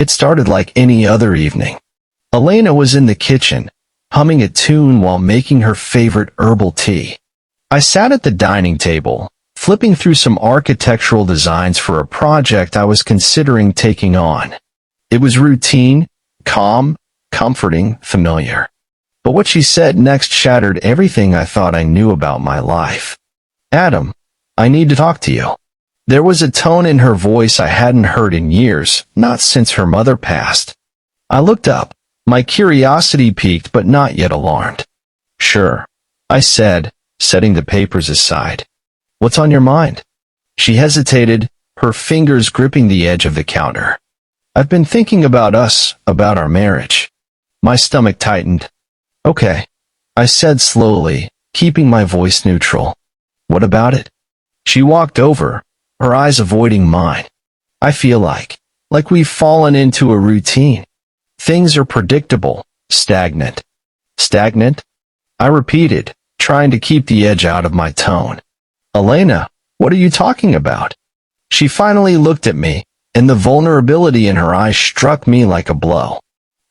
It started like any other evening. Elena was in the kitchen, humming a tune while making her favorite herbal tea. I sat at the dining table, flipping through some architectural designs for a project I was considering taking on. It was routine, calm, comforting, familiar. But what she said next shattered everything I thought I knew about my life. "Adam, I need to talk to you." There was a tone in her voice I hadn't heard in years, not since her mother passed. I looked up, my curiosity piqued but not yet alarmed. "Sure," I said, setting the papers aside. "What's on your mind?" She hesitated, her fingers gripping the edge of the counter. "I've been thinking about us, about our marriage." My stomach tightened. "Okay," I said slowly, keeping my voice neutral. "What about it?" She walked over, her eyes avoiding mine. "I feel like we've fallen into a routine. Things are predictable, stagnant." "Stagnant?" I repeated, trying to keep the edge out of my tone. "Elena, what are you talking about?" She finally looked at me, and the vulnerability in her eyes struck me like a blow.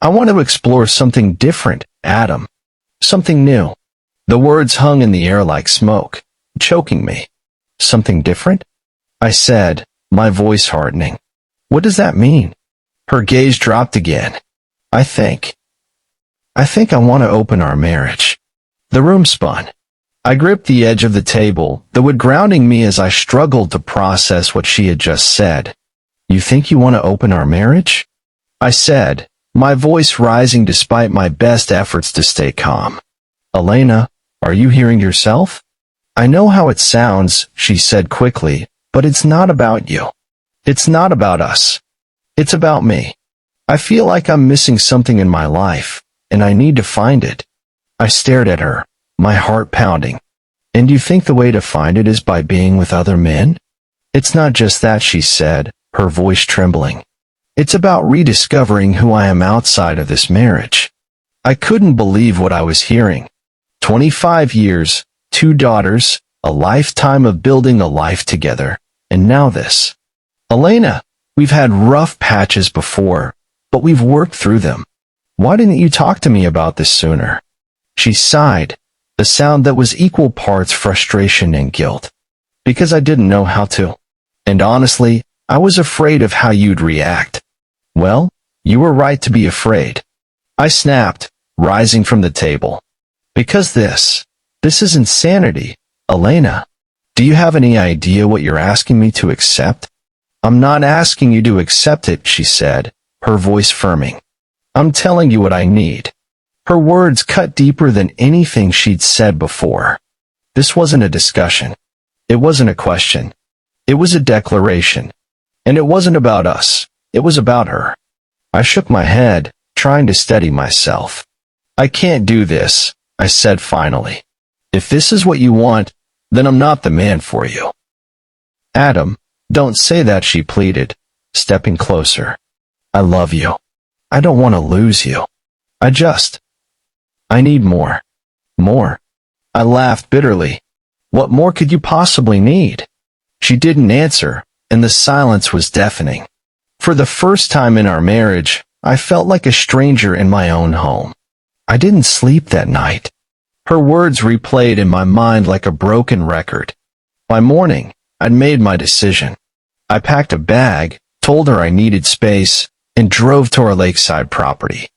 "I want to explore something different, Adam. Something new." The words hung in the air like smoke, choking me. "Something different?" I said, my voice hardening. "What does that mean?" Her gaze dropped again. I think I want to open our marriage." The room spun. I gripped the edge of the table, the wood grounding me as I struggled to process what she had just said. "You think you want to open our marriage?" I said, my voice rising despite my best efforts to stay calm. "Elena, are you hearing yourself?" "I know how it sounds," she said quickly, "but it's not about you. It's not about us. It's about me. I feel like I'm missing something in my life, and I need to find it." I stared at her, my heart pounding. "And you think the way to find it is by being with other men?" "It's not just that," she said, her voice trembling. "It's about rediscovering who I am outside of this marriage." I couldn't believe what I was hearing. 25 years, 2 daughters, a lifetime of building a life together, and now this. "Elena, we've had rough patches before, but we've worked through them. Why didn't you talk to me about this sooner?" She sighed, the sound that was equal parts frustration and guilt. "Because I didn't know how to. And honestly, I was afraid of how you'd react." "Well, you were right to be afraid," I snapped, rising from the table. "Because this is insanity, Elena. Do you have any idea what you're asking me to accept?" "I'm not asking you to accept it," she said, her voice firming. "I'm telling you what I need." Her words cut deeper than anything she'd said before. This wasn't a discussion. It wasn't a question. It was a declaration. And it wasn't about us. It was about her. I shook my head, trying to steady myself. "I can't do this," I said finally. "If this is what you want, then I'm not the man for you." "Adam, don't say that," she pleaded, stepping closer. "I love you. I don't want to lose you. I need more." "More?" I laughed bitterly. "What more could you possibly need?" She didn't answer, and the silence was deafening. For the first time in our marriage, I felt like a stranger in my own home. I didn't sleep that night. Her words replayed in my mind like a broken record. By morning, I'd made my decision. I packed a bag, told her I needed space, and drove to our lakeside property.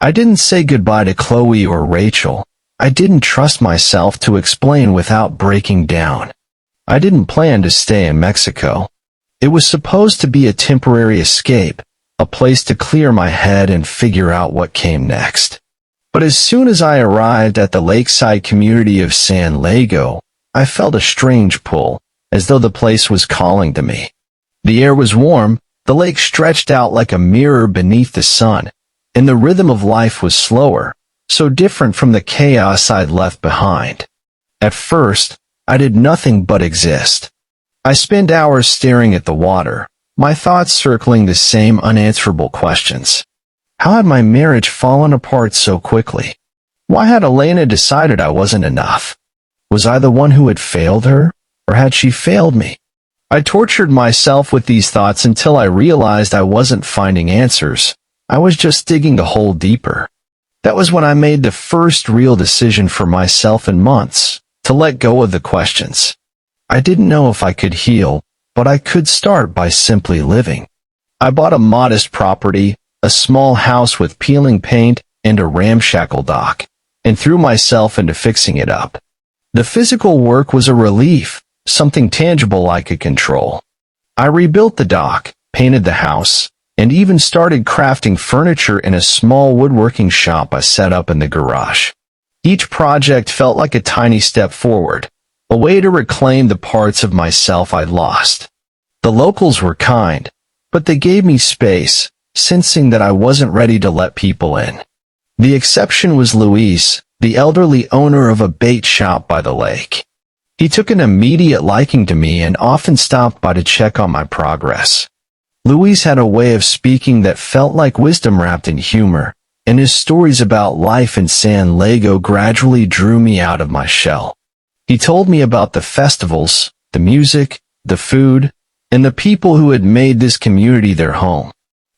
I didn't say goodbye to Chloe or Rachel. I didn't trust myself to explain without breaking down. I didn't plan to stay in Mexico. It was supposed to be a temporary escape, a place to clear my head and figure out what came next. But as soon as I arrived at the lakeside community of San Lago, I felt a strange pull, as though the place was calling to me. The air was warm, the lake stretched out like a mirror beneath the sun, and the rhythm of life was slower, so different from the chaos I'd left behind. At first, I did nothing but exist. I spent hours staring at the water, my thoughts circling the same unanswerable questions. How had my marriage fallen apart so quickly? Why had Elena decided I wasn't enough? Was I the one who had failed her, or had she failed me? I tortured myself with these thoughts until I realized I wasn't finding answers. I was just digging a hole deeper. That was when I made the first real decision for myself in months, to let go of the questions. I didn't know if I could heal, but I could start by simply living. I bought a modest property, a small house with peeling paint and a ramshackle dock, and threw myself into fixing it up. The physical work was a relief, something tangible I could control. I rebuilt the dock, painted the house, and even started crafting furniture in a small woodworking shop I set up in the garage. Each project felt like a tiny step forward, a way to reclaim the parts of myself I'd lost. The locals were kind, but they gave me space, sensing that I wasn't ready to let people in. The exception was Luis, the elderly owner of a bait shop by the lake. He took an immediate liking to me and often stopped by to check on my progress. Luis had a way of speaking that felt like wisdom wrapped in humor, and his stories about life in San Diego gradually drew me out of my shell. He told me about the festivals, the music, the food, and the people who had made this community their home.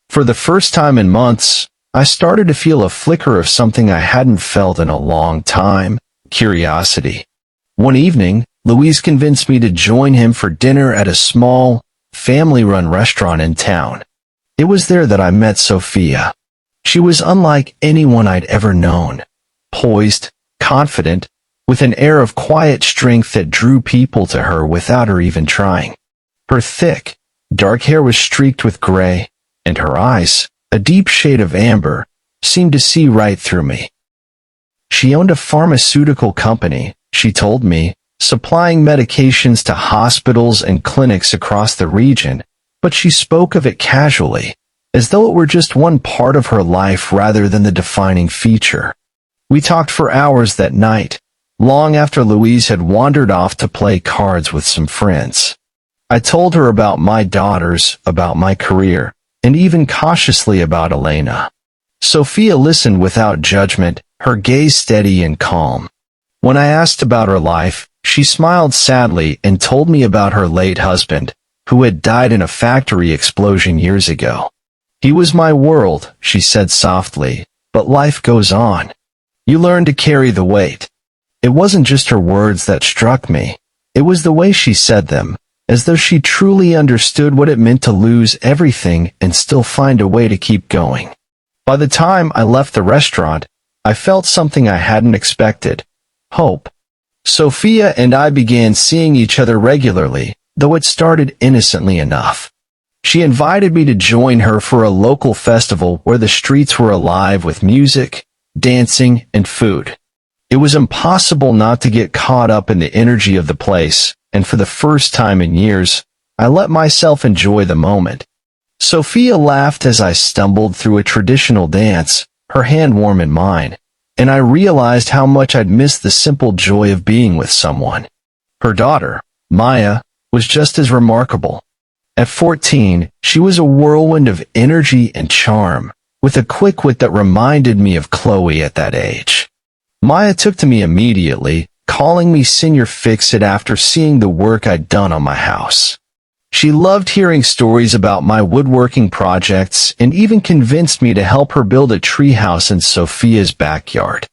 For the first time in months, I started to feel a flicker of something I hadn't felt in a long time: curiosity. One evening, Luis convinced me to join him for dinner at a small, family-run restaurant in town. It was there that I met Sophia. She was unlike anyone I'd ever known. Poised, confident, with an air of quiet strength that drew people to her without her even trying. Her thick, dark hair was streaked with gray, and her eyes, a deep shade of amber, seemed to see right through me. She owned a pharmaceutical company, she told me, supplying medications to hospitals and clinics across the region, but she spoke of it casually, as though it were just one part of her life rather than the defining feature. We talked for hours that night, long after Louise had wandered off to play cards with some friends. I told her about my daughters, about my career, and even cautiously about Elena. Sophia listened without judgment, her gaze steady and calm. When I asked about her life, she smiled sadly and told me about her late husband, who had died in a factory explosion years ago. He was my world, she said softly, but life goes on. You learn to carry the weight. It wasn't just her words that struck me. It was the way she said them, as though she truly understood what it meant to lose everything and still find a way to keep going. By the time I left the restaurant, I felt something I hadn't expected: hope. Sophia and I began seeing each other regularly, though it started innocently enough. She invited me to join her for a local festival where the streets were alive with music, dancing, and food. It was impossible not to get caught up in the energy of the place, and for the first time in years, I let myself enjoy the moment. Sophia laughed as I stumbled through a traditional dance, her hand warm in mine, and I realized how much I'd missed the simple joy of being with someone. Her daughter, Maya, was just as remarkable. At 14, she was a whirlwind of energy and charm, with a quick wit that reminded me of Chloe at that age. Maya took to me immediately, calling me Senior Fix-It after seeing the work I'd done on my house. She loved hearing stories about my woodworking projects and even convinced me to help her build a treehouse in Sophia's backyard.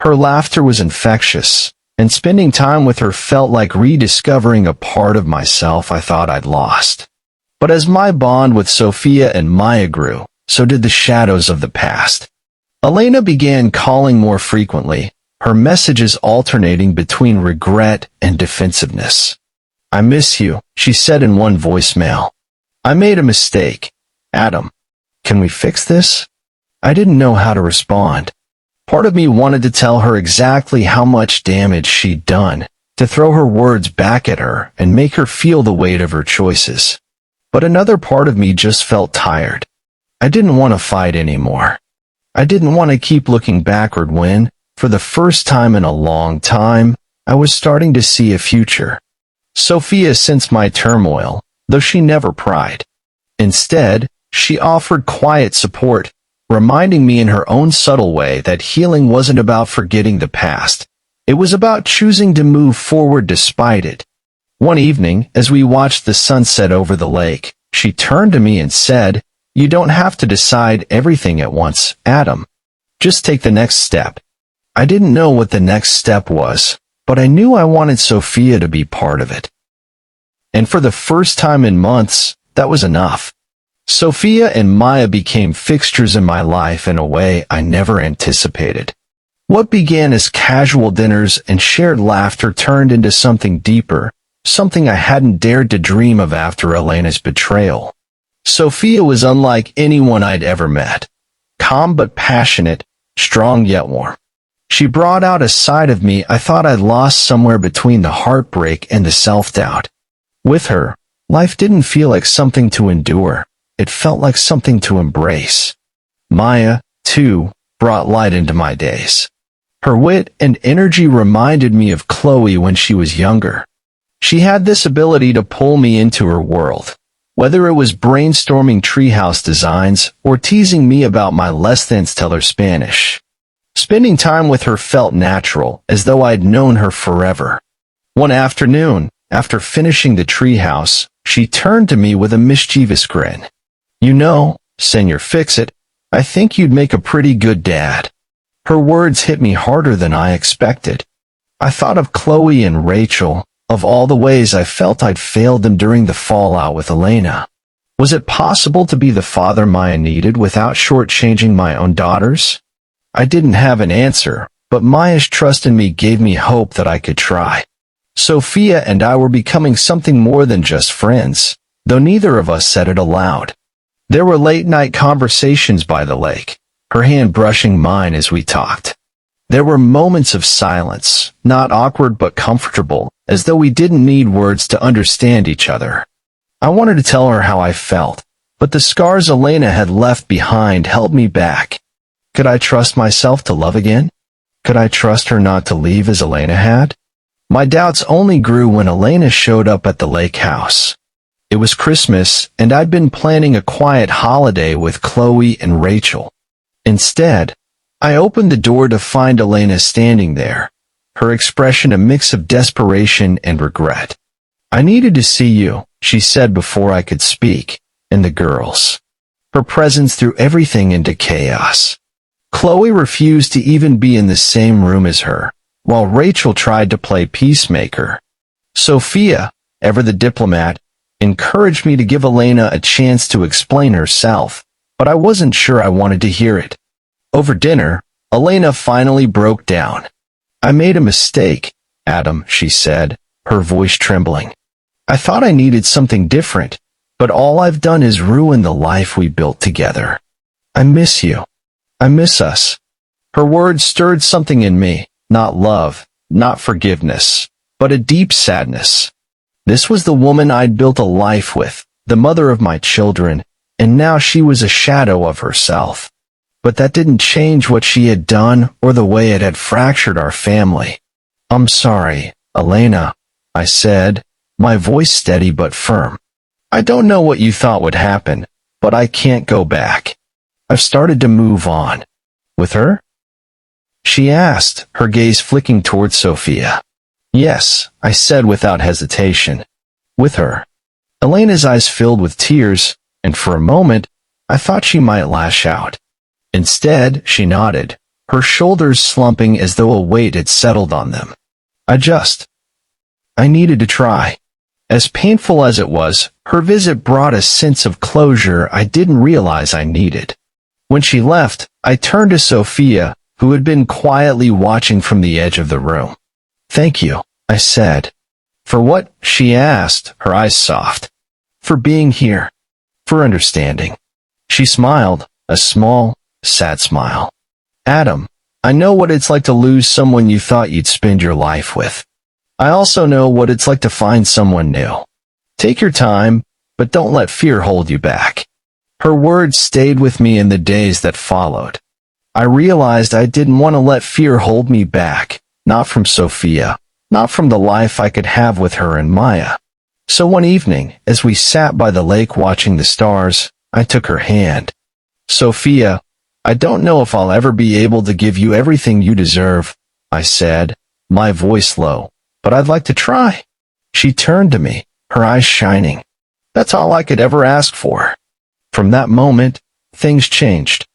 Her laughter was infectious, and spending time with her felt like rediscovering a part of myself I thought I'd lost. But as my bond with Sophia and Maya grew, so did the shadows of the past. Elena began calling more frequently, her messages alternating between regret and defensiveness. "I miss you," she said in one voicemail. "I made a mistake. Adam, can we fix this?" I didn't know how to respond. Part of me wanted to tell her exactly how much damage she'd done, to throw her words back at her and make her feel the weight of her choices. But another part of me just felt tired. I didn't want to fight anymore. I didn't want to keep looking backward when, for the first time in a long time, I was starting to see a future. Sophia sensed my turmoil, though she never pried. Instead, she offered quiet support, reminding me in her own subtle way that healing wasn't about forgetting the past. It was about choosing to move forward despite it. One evening, as we watched the sunset over the lake, she turned to me and said, "You don't have to decide everything at once, Adam. Just take the next step." I didn't know what the next step was, but I knew I wanted Sophia to be part of it. And for the first time in months, that was enough. Sophia and Maya became fixtures in my life in a way I never anticipated. What began as casual dinners and shared laughter turned into something deeper, something I hadn't dared to dream of after Elena's betrayal. Sophia was unlike anyone I'd ever met. Calm but passionate, strong yet warm. She brought out a side of me I thought I'd lost somewhere between the heartbreak and the self-doubt. With her, life didn't feel like something to endure. It felt like something to embrace. Maya, too, brought light into my days. Her wit and energy reminded me of Chloe when she was younger. She had this ability to pull me into her world, whether it was brainstorming treehouse designs or teasing me about my less-than-stellar Spanish. Spending time with her felt natural, as though I'd known her forever. One afternoon, after finishing the treehouse, she turned to me with a mischievous grin. "You know, Senor Fix-It, I think you'd make a pretty good dad." Her words hit me harder than I expected. I thought of Chloe and Rachel, of all the ways I felt I'd failed them during the fallout with Elena. Was it possible to be the father Maya needed without shortchanging my own daughters? I didn't have an answer, but Maya's trust in me gave me hope that I could try. Sophia and I were becoming something more than just friends, though neither of us said it aloud. There were late-night conversations by the lake, her hand brushing mine as we talked. There were moments of silence, not awkward but comfortable, as though we didn't need words to understand each other. I wanted to tell her how I felt, but the scars Elena had left behind held me back. Could I trust myself to love again? Could I trust her not to leave as Elena had? My doubts only grew when Elena showed up at the lake house. It was Christmas, and I'd been planning a quiet holiday with Chloe and Rachel. Instead, I opened the door to find Elena standing there, her expression a mix of desperation and regret. "I needed to see you," she said before I could speak, "and the girls." Her presence threw everything into chaos. Chloe refused to even be in the same room as her, while Rachel tried to play peacemaker. Sophia, ever the diplomat, encouraged me to give Elena a chance to explain herself, but I wasn't sure I wanted to hear it. Over dinner, Elena finally broke down. "I made a mistake, Adam," she said, her voice trembling. "I thought I needed something different, but all I've done is ruin the life we built together. I miss you. I miss us." Her words stirred something in me, not love, not forgiveness, but a deep sadness. This was the woman I'd built a life with, the mother of my children, and now she was a shadow of herself. But that didn't change what she had done or the way it had fractured our family. "I'm sorry, Elena," I said, my voice steady but firm. "I don't know what you thought would happen, but I can't go back. I've started to move on." "With her?" she asked, her gaze flicking towards Sophia. "Yes," I said without hesitation. "With her." Elena's eyes filled with tears, and for a moment, I thought she might lash out. Instead, she nodded, her shoulders slumping as though a weight had settled on them. I needed to try." As painful as it was, her visit brought a sense of closure I didn't realize I needed. When she left, I turned to Sophia, who had been quietly watching from the edge of the room. "Thank you," I said. "For what?" she asked, her eyes soft. "For being here. For understanding." She smiled, a small, sad smile. "Adam, I know what it's like to lose someone you thought you'd spend your life with. I also know what it's like to find someone new. Take your time, but don't let fear hold you back." Her words stayed with me in the days that followed. I realized I didn't want to let fear hold me back, not from Sophia, not from the life I could have with her and Maya. So one evening, as we sat by the lake watching the stars, I took her hand. "Sophia, I don't know if I'll ever be able to give you everything you deserve," I said, my voice low, "but I'd like to try. She turned to me, her eyes shining. That's all I could ever ask for. From that moment, things changed.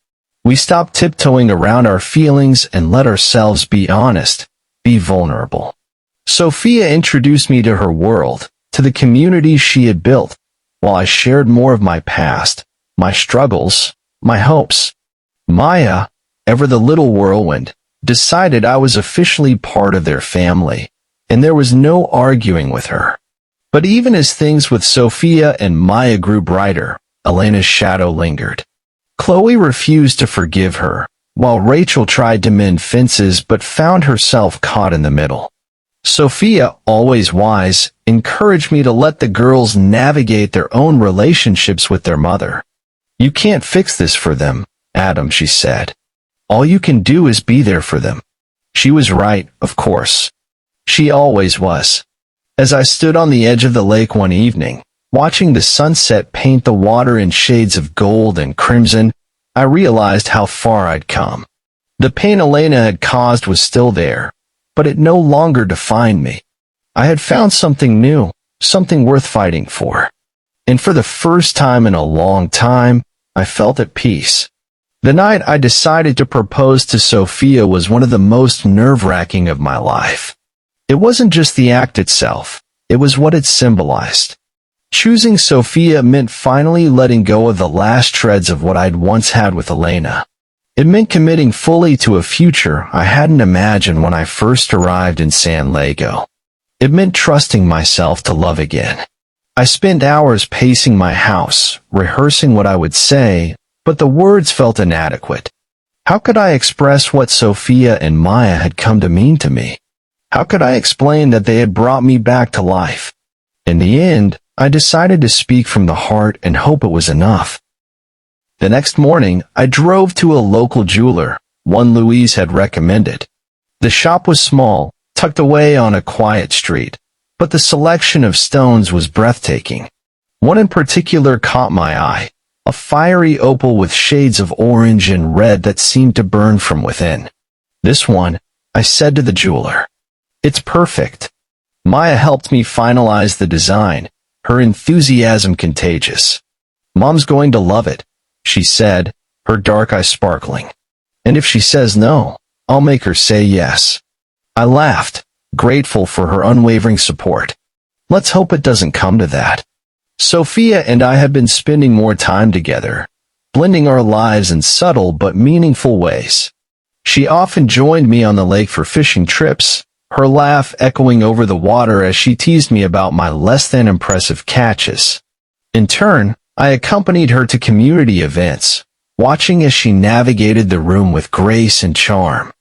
We stopped tiptoeing around our feelings and let ourselves be honest, be vulnerable. Sophia introduced me to her world, to the community she had built, while I shared more of my past, my struggles, my hopes. Maya, ever the little whirlwind, decided I was officially part of their family, and there was no arguing with her. But even as things with Sophia and Maya grew brighter, Elena's shadow lingered. Chloe refused to forgive her, while Rachel tried to mend fences but found herself caught in the middle. Sophia, always wise, encouraged me to let the girls navigate their own relationships with their mother. You can't fix this for them, Adam, she said. All you can do is be there for them. She was right, of course. She always was. As I stood on the edge of the lake one evening, watching the sunset paint the water in shades of gold and crimson, I realized how far I'd come. The pain Elena had caused was still there, but it no longer defined me. I had found something new, something worth fighting for. And for the first time in a long time, I felt at peace. The night I decided to propose to Sophia was one of the most nerve-wracking of my life. It wasn't just the act itself, it was what it symbolized. Choosing Sophia meant finally letting go of the last shreds of what I'd once had with Elena. It meant committing fully to a future I hadn't imagined when I first arrived in San Diego. It meant trusting myself to love again. I spent hours pacing my house, rehearsing what I would say, but the words felt inadequate. How could I express what Sophia and Maya had come to mean to me? How could I explain that they had brought me back to life? In the end, I decided to speak from the heart and hope it was enough. The next morning, I drove to a local jeweler, one Louise had recommended. The shop was small, tucked away on a quiet street, but the selection of stones was breathtaking. One in particular caught my eye, a fiery opal with shades of orange and red that seemed to burn from within. This one, I said to the jeweler. It's perfect. Maya helped me finalize the design, her enthusiasm contagious. Mom's going to love it, she said, her dark eyes sparkling. And if she says no, I'll make her say yes. I laughed, grateful for her unwavering support. Let's hope it doesn't come to that. Sophia and I had been spending more time together, blending our lives in subtle but meaningful ways. She often joined me on the lake for fishing trips, her laugh echoing over the water as she teased me about my less-than-impressive catches. In turn, I accompanied her to community events, watching as she navigated the room with grace and charm.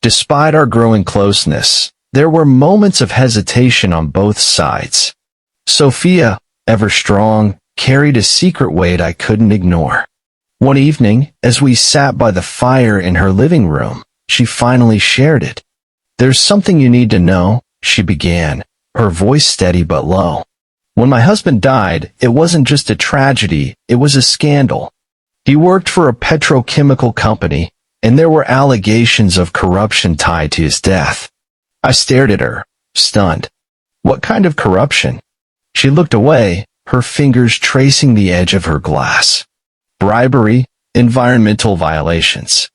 Despite our growing closeness, there were moments of hesitation on both sides. Sophia, ever strong, carried a secret weight I couldn't ignore. One evening, as we sat by the fire in her living room, she finally shared it. There's something you need to know, she began, her voice steady but low. When my husband died, it wasn't just a tragedy, it was a scandal. He worked for a petrochemical company, and there were allegations of corruption tied to his death. I stared at her, stunned. What kind of corruption? She looked away, her fingers tracing the edge of her glass. Bribery, environmental violations.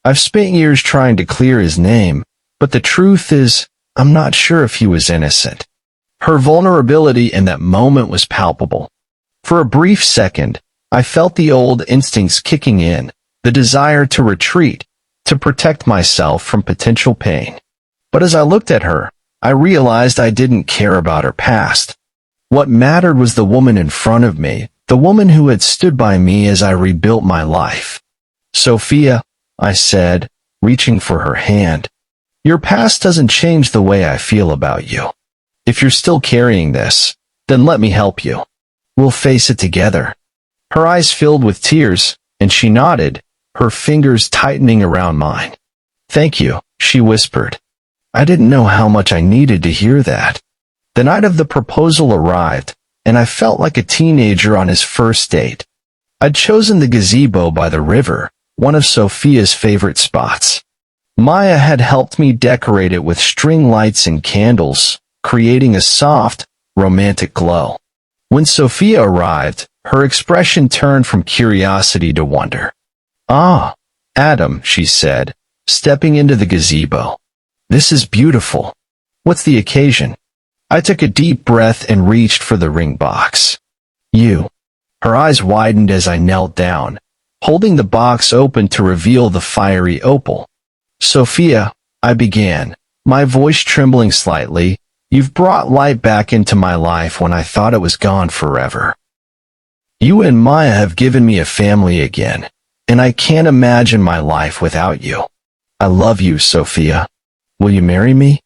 I've spent years trying to clear his name, but the truth is, I'm not sure if he was innocent. Her vulnerability in that moment was palpable. For a brief second, I felt the old instincts kicking in, the desire to retreat, to protect myself from potential pain. But as I looked at her, I realized I didn't care about her past. What mattered was the woman in front of me, the woman who had stood by me as I rebuilt my life. Sophia, I said, reaching for her hand. Your past doesn't change the way I feel about you. If you're still carrying this, then let me help you. We'll face it together. Her eyes filled with tears, and she nodded, her fingers tightening around mine. Thank you, she whispered. I didn't know how much I needed to hear that. The night of the proposal arrived, and I felt like a teenager on his first date. I'd chosen the gazebo by the river, one of Sophia's favorite spots. Maya had helped me decorate it with string lights and candles, creating a soft, romantic glow. When Sophia arrived, her expression turned from curiosity to wonder. "Ah, Adam," she said, stepping into the gazebo. "This is beautiful. What's the occasion?" I took a deep breath and reached for the ring box. "You." Her eyes widened as I knelt down, holding the box open to reveal the fiery opal. "Sophia," I began, my voice trembling slightly, "you've brought light back into my life when I thought it was gone forever. You and Maya have given me a family again, and I can't imagine my life without you. I love you, Sophia. Will you marry me?"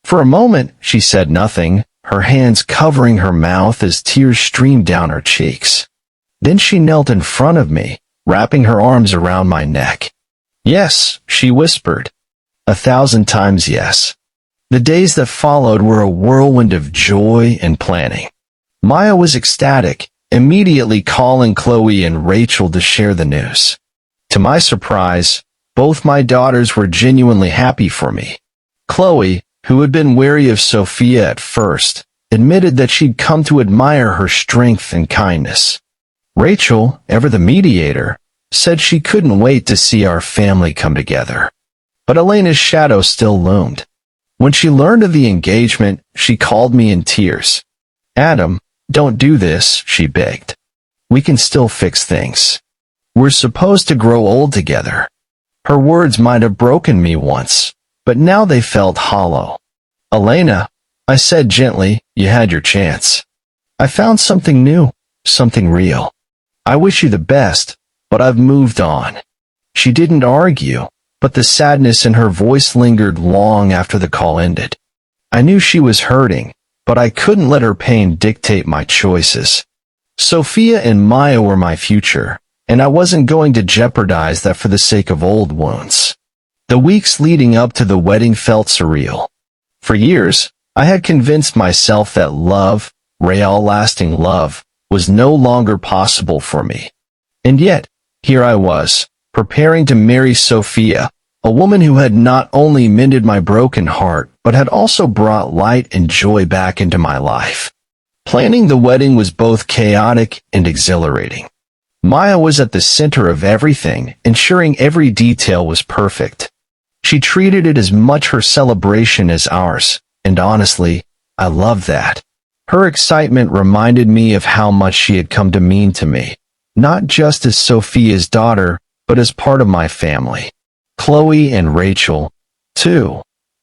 For a moment, she said nothing, her hands covering her mouth as tears streamed down her cheeks. Then she knelt in front of me, wrapping her arms around my neck. "Yes," she whispered. 1,000 times yes. The days that followed were a whirlwind of joy and planning. Maya was ecstatic, immediately calling Chloe and Rachel to share the news. To my surprise, both my daughters were genuinely happy for me. Chloe, who had been wary of Sophia at first, admitted that she'd come to admire her strength and kindness. Rachel, ever the mediator, said she couldn't wait to see our family come together. But Elena's shadow still loomed. When she learned of the engagement, she called me in tears. "Adam, don't do this," she begged. "We can still fix things. We're supposed to grow old together." Her words might have broken me once, but now they felt hollow. "Elena," I said gently, "you had your chance. I found something new, something real. I wish you the best, but I've moved on." She didn't argue, but the sadness in her voice lingered long after the call ended. I knew she was hurting, but I couldn't let her pain dictate my choices. Sophia and Maya were my future, and I wasn't going to jeopardize that for the sake of old wounds. The weeks leading up to the wedding felt surreal. For years, I had convinced myself that love, real lasting love, was no longer possible for me. And yet, here I was, preparing to marry Sophia, a woman who had not only mended my broken heart, but had also brought light and joy back into my life. Planning the wedding was both chaotic and exhilarating. Maya was at the center of everything, ensuring every detail was perfect. She treated it as much her celebration as ours, and honestly, I loved that. Her excitement reminded me of how much she had come to mean to me, not just as Sophia's daughter, but as part of my family. Chloe and Rachel, too,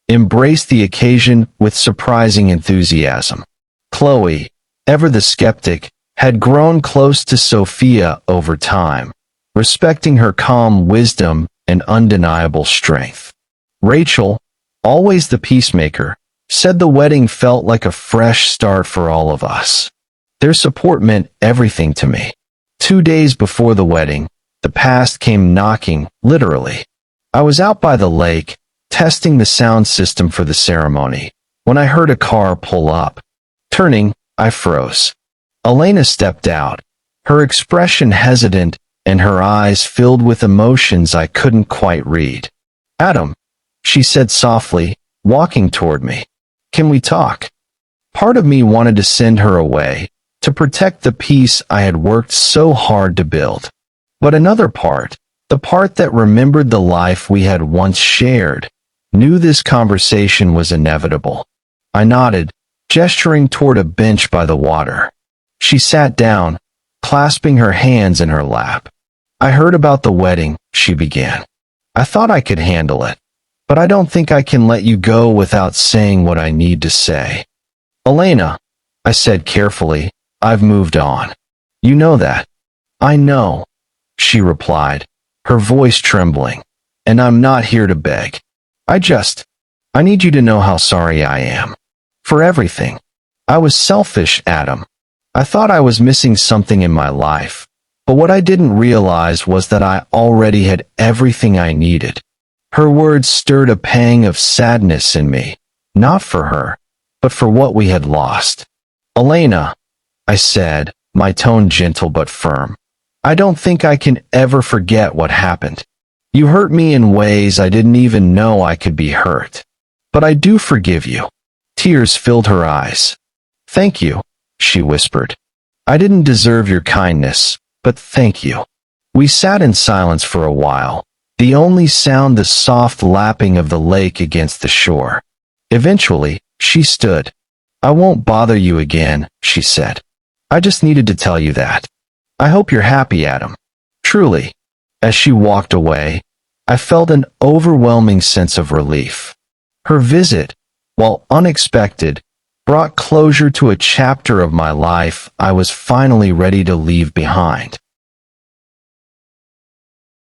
embraced the occasion with surprising enthusiasm. Chloe, ever the skeptic, had grown close to Sophia over time, respecting her calm wisdom and undeniable strength. Rachel, always the peacemaker, said the wedding felt like a fresh start for all of us. Their support meant everything to me. 2 days before the wedding, the past came knocking, literally. I was out by the lake, testing the sound system for the ceremony, when I heard a car pull up. Turning, I froze. Elena stepped out, her expression hesitant and her eyes filled with emotions I couldn't quite read. "Adam," she said softly, walking toward me. "Can we talk?" Part of me wanted to send her away, to protect the peace I had worked so hard to build. But another part, the part that remembered the life we had once shared, knew this conversation was inevitable. I nodded, gesturing toward a bench by the water. She sat down, clasping her hands in her lap. "I heard about the wedding," she began. "I thought I could handle it, but I don't think I can let you go without saying what I need to say." "Elena," I said carefully, "I've moved on. You know that." "I know," she replied, her voice trembling, "and I'm not here to beg. I need you to know how sorry I am. For everything. I was selfish, Adam. I thought I was missing something in my life, but what I didn't realize was that I already had everything I needed." Her words stirred a pang of sadness in me, not for her, but for what we had lost. "Elena," I said, my tone gentle but firm, "I don't think I can ever forget what happened. You hurt me in ways I didn't even know I could be hurt. But I do forgive you. Tears filled her eyes. "Thank you," she whispered. "I didn't deserve your kindness, but thank you." We sat in silence for a while, the only sound the soft lapping of the lake against the shore. Eventually, she stood. "I won't bother you again," she said. "I just needed to tell you that. I hope you're happy, Adam. Truly." As she walked away, I felt an overwhelming sense of relief. Her visit, while unexpected, brought closure to a chapter of my life I was finally ready to leave behind.